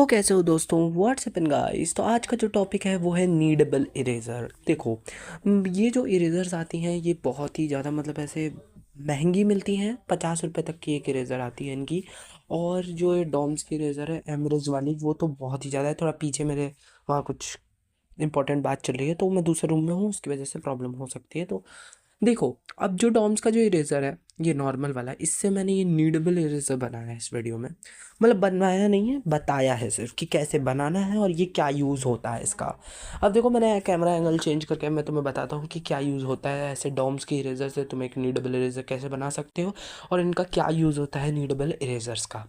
कैसे हो दोस्तों, व्हाट्सएप एंड गाइस। तो आज का जो टॉपिक है वो है नीडेबल इरेज़र। देखो, ये जो इरेज़र्स आती हैं ये बहुत ही ज़्यादा मतलब ऐसे महंगी मिलती हैं। 50 रुपये तक की एक इरेज़र आती है इनकी। और जो ये डॉम्स की इरेज़र है एमरेज वाली, वो तो बहुत ही ज़्यादा है। थोड़ा पीछे मेरे वहाँ कुछ इंपॉर्टेंट बात चल रही है तो मैं दूसरे रूम में हूँ, उसकी वजह से प्रॉब्लम हो सकती है। तो देखो, अब जो डॉम्स का जो इरेज़र है ये नॉर्मल वाला है, इससे मैंने ये नीडेबल इरेज़र बनाया है इस वीडियो में। मतलब बनवाया नहीं है, बताया है सिर्फ कि कैसे बनाना है और ये क्या यूज़ होता है इसका। अब देखो, मैंने कैमरा एंगल चेंज करके मैं तुम्हें बताता हूँ कि क्या यूज़ होता है ऐसे डॉम्स के इरेज़र से तुम एक नीडेबल इरेज़र कैसे बना सकते हो और इनका क्या यूज़ होता है नीडेबल इरेज़र्स का।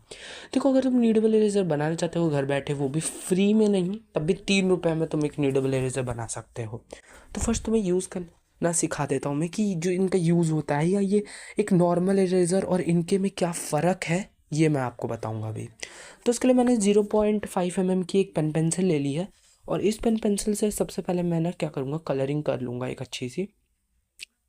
देखो, अगर तुम नीडेबल इरेज़र बनाना चाहते हो घर बैठे, वो भी फ्री में नहीं, तब भी 3 रुपये में तुम एक नीडेबल इरेज़र बना सकते हो। तो फर्स्ट तुम्हें यूज़ करना सिखा देता हूँ मैं कि जो इनका यूज़ होता है या ये एक नॉर्मल इरेज़र और इनके में क्या फ़र्क है, ये मैं आपको बताऊंगा अभी। तो इसके लिए मैंने 0.5 mm की एक पेन पेंसिल ले ली है। और इस पेन पेंसिल से सबसे पहले मैं ना क्या करूँगा, कलरिंग कर लूँगा, एक अच्छी सी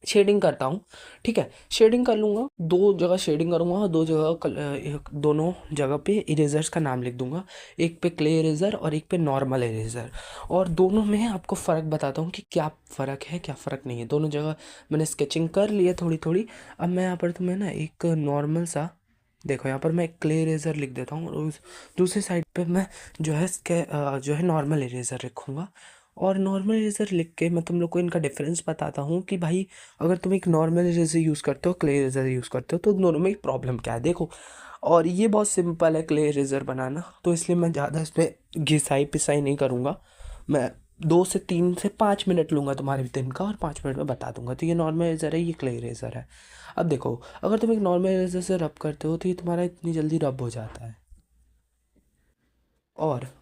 शेडिंग करता हूँ। ठीक है, शेडिंग कर लूँगा, दो जगह शेडिंग करूँगा और दो जगह दोनों जगह पे इरेजर्स का नाम लिख दूँगा। एक पे क्ले इरेज़र और एक पे नॉर्मल इरेज़र। और दोनों में आपको फ़र्क बताता हूँ कि क्या फ़र्क है क्या फ़र्क नहीं है। दोनों जगह मैंने स्केचिंग कर ली है थोड़ी थोड़ी। अब मैं यहाँ पर तुम्हें ना एक नॉर्मल सा, देखो यहाँ पर मैं एक क्ले इरेज़र लिख देता हूँ और उस दूसरी साइड पे मैं जो है नॉर्मल इरेज़र लिखूँगा। और नॉर्मल इरेज़र लिख के मैं तुम लोग को इनका डिफरेंस बताता हूँ कि भाई, अगर तुम एक नॉर्मल इरेज़र यूज़ करते हो, क्ले इरेज़र यूज़ करते हो, तो दोनों में एक प्रॉब्लम क्या है देखो। और ये बहुत सिंपल है क्ले इरेज़र बनाना, तो इसलिए मैं ज़्यादा इस पर घिसाई पिसाई नहीं करूँगा। मैं 2 से 5 मिनट लूँगा तुम्हारे दिन का और 5 मिनट में बता दूंगा। तो ये नॉर्मल इरेज़र है, ये क्ले इरेज़र है। अब देखो, अगर तुम एक नॉर्मल इरेज़र से रब करते हो तो ये तुम्हारा इतनी जल्दी रब हो जाता है। और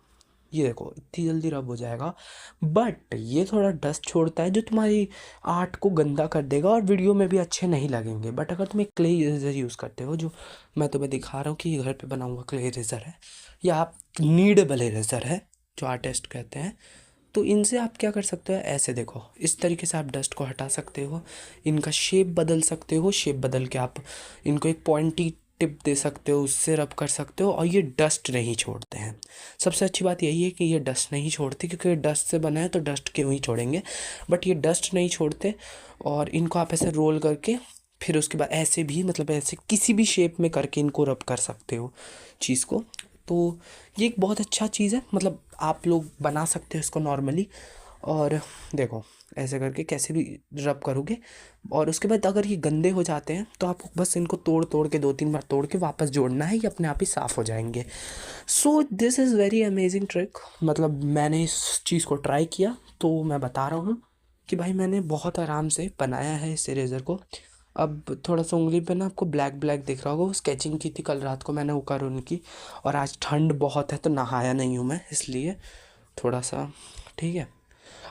ये देखो, इतनी जल्दी रब हो जाएगा। बट ये थोड़ा डस्ट छोड़ता है जो तुम्हारी आर्ट को गंदा कर देगा और वीडियो में भी अच्छे नहीं लगेंगे। बट अगर तुम एक क्ले इरेज़र यूज़ करते हो, जो मैं तुम्हें दिखा रहा हूँ कि ये घर पे बना हुआ क्ले इरेज़र है, या आप नीडेबल इरेज़र है जो आर्टिस्ट कहते हैं, तो इनसे आप क्या कर सकते हो, ऐसे देखो, इस तरीके से आप डस्ट को हटा सकते हो। इनका शेप बदल सकते हो, शेप बदल के आप इनको एक पॉइंटी टिप दे सकते हो, उससे रब कर सकते हो और ये डस्ट नहीं छोड़ते हैं। सबसे अच्छी बात यही है कि ये डस्ट नहीं छोड़ते, क्योंकि डस्ट से बना है तो डस्ट क्यों ही छोड़ेंगे। बट ये डस्ट नहीं छोड़ते। और इनको आप ऐसे रोल करके फिर उसके बाद ऐसे भी, मतलब ऐसे किसी भी शेप में करके इनको रब कर सकते हो चीज़ को। तो ये एक बहुत अच्छा चीज़ है, मतलब आप लोग बना सकते हो इसको नॉर्मली। और देखो, ऐसे करके कैसे भी रब करोगे और उसके बाद अगर ये गंदे हो जाते हैं तो आपको बस इनको तोड़ तोड़ के 2-3 बार तोड़ के वापस जोड़ना है, ये अपने आप ही साफ़ हो जाएंगे। So this is very amazing trick. मतलब मैंने इस चीज़ को ट्राई किया तो मैं बता रहा हूँ कि भाई मैंने बहुत आराम से बनाया है इस इरेज़र को। अब थोड़ा सा उंगली पे ना आपको ब्लैक ब्लैक दिख रहा होगा, वो स्केचिंग की थी कल रात को मैंने वो कर उनकी। और आज ठंड बहुत है तो नहाया नहीं हूँ मैं, इसलिए थोड़ा सा, ठीक है।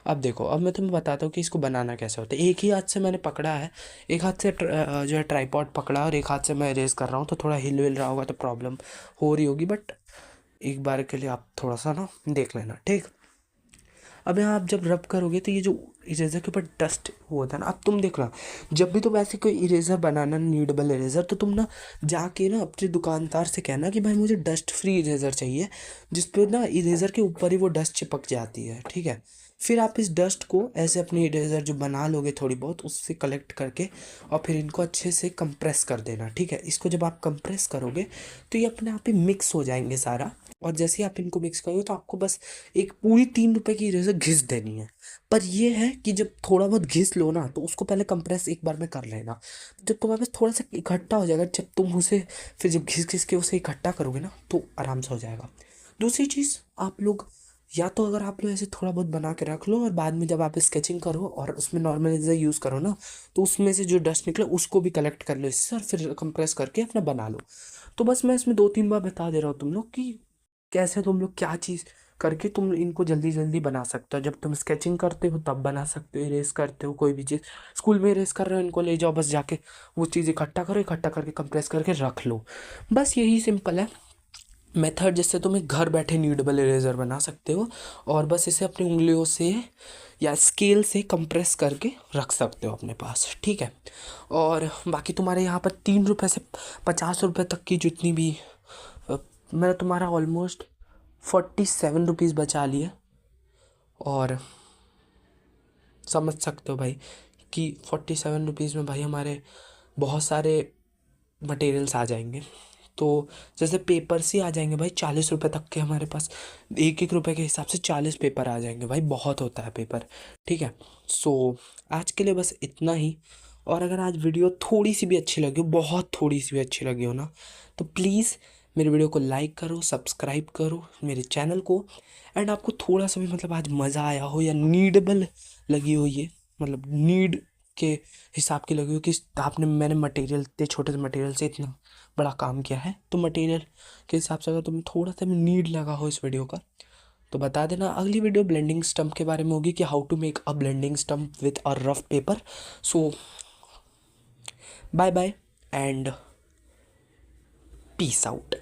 अब देखो, अब मैं तुम्हें बताता हूँ कि इसको बनाना कैसे होता है। एक ही हाथ से मैंने पकड़ा है, एक हाथ से जो है ट्राइपॉड पकड़ा और एक हाथ से मैं रेस कर रहा हूँ, तो थोड़ा हिल विल रहा होगा तो प्रॉब्लम हो रही होगी। बट एक बार के लिए आप थोड़ा सा ना देख लेना, ठीक। अब यहाँ आप जब रब करोगे तो ये जो इरेज़र के ऊपर डस्ट होता है ना, अब तुम देख रहा, जब भी तुम ऐसे कोई इरेज़र बनाना, नीडेबल इरेज़र, तो तुम ना जाके ना अपने दुकानदार से कहना कि भाई मुझे डस्ट फ्री इरेज़र चाहिए, जिस पे ना इरेज़र के ऊपर ही वो डस्ट चिपक जाती है, ठीक है। फिर आप इस डस्ट को ऐसे अपनी इरेज़र जो बना लोगे थोड़ी बहुत, उससे कलेक्ट करके और फिर इनको अच्छे से कंप्रेस कर देना, ठीक है। इसको जब आप कंप्रेस करोगे तो ये अपने आप ही मिक्स हो जाएंगे सारा। और जैसे ही आप इनको मिक्स करोगे तो आपको बस एक पूरी 3 रुपए की इरेज़र घिस देनी है। पर ये है कि जब थोड़ा बहुत घिस लो ना, तो उसको पहले कंप्रेस एक बार में कर लेना। जब तुम्हारे पास थोड़ा सा इकट्ठा हो जाएगा, जब तुम उसे फिर जब घिस घिस के उसे इकट्ठा करोगे ना, तो आराम से हो जाएगा। दूसरी चीज़, आप लोग या तो अगर आप लोग ऐसे थोड़ा बहुत बना के रख लो और बाद में जब आप स्केचिंग करो और उसमें नॉर्मल इरेज़र यूज़ करो ना, तो उसमें से जो डस्ट निकले उसको भी कलेक्ट कर लो इससे और फिर कंप्रेस करके अपना बना लो। तो बस मैं इसमें 2-3 बार बता दे रहा हूँ तुम लोग कि कैसे तुम लोग क्या चीज़ करके तुम इनको जल्दी जल्दी बना सकते हो। जब तुम स्केचिंग करते हो तब बना सकते हो, इरेज करते हो कोई भी चीज़, स्कूल में इरेज कर रहे हो, इनको ले जाओ बस जाके वो चीज़ इकट्ठा करो, इकट्ठा करके कंप्रेस करके रख लो। बस यही सिंपल है मेथड, जिससे तुम एक घर बैठे नीडेबल इरेज़र बना सकते हो और बस इसे अपनी उंगलियों से या स्केल से कंप्रेस करके रख सकते हो अपने पास, ठीक है। और बाकी तुम्हारे यहाँ पर 3 रुपये से 50 रुपये तक की जितनी भी मैं तुम्हारा ऑलमोस्ट ₹47 बचा लिए। और समझ सकते हो भाई कि ₹47 में भाई हमारे बहुत सारे मटेरियल्स आ जाएंगे। तो जैसे पेपर्स ही आ जाएंगे भाई ₹40 तक के, हमारे पास ₹1 के हिसाब से 40 पेपर आ जाएंगे भाई, बहुत होता है पेपर। ठीक है, सो आज के लिए बस इतना ही। और अगर आज वीडियो थोड़ी सी भी अच्छी लगी हो, बहुत थोड़ी सी भी अच्छी लगी हो ना, तो प्लीज़ मेरे वीडियो को लाइक करो, सब्सक्राइब करो मेरे चैनल को। एंड आपको थोड़ा सा भी मतलब आज मज़ा आया हो या नीडेबल लगी हो, ये मतलब नीड के हिसाब की लगी हो कि मैंने मटेरियल, इतने छोटे से मटेरियल से इतना बड़ा काम किया है, तो मटेरियल के हिसाब से अगर तुम्हें थोड़ा सा भी नीड लगा हो इस वीडियो का, तो बता देना। अगली वीडियो ब्लेंडिंग स्टम्प के बारे में होगी कि how to make a blending stump with a rough paper. So bye bye and peace out.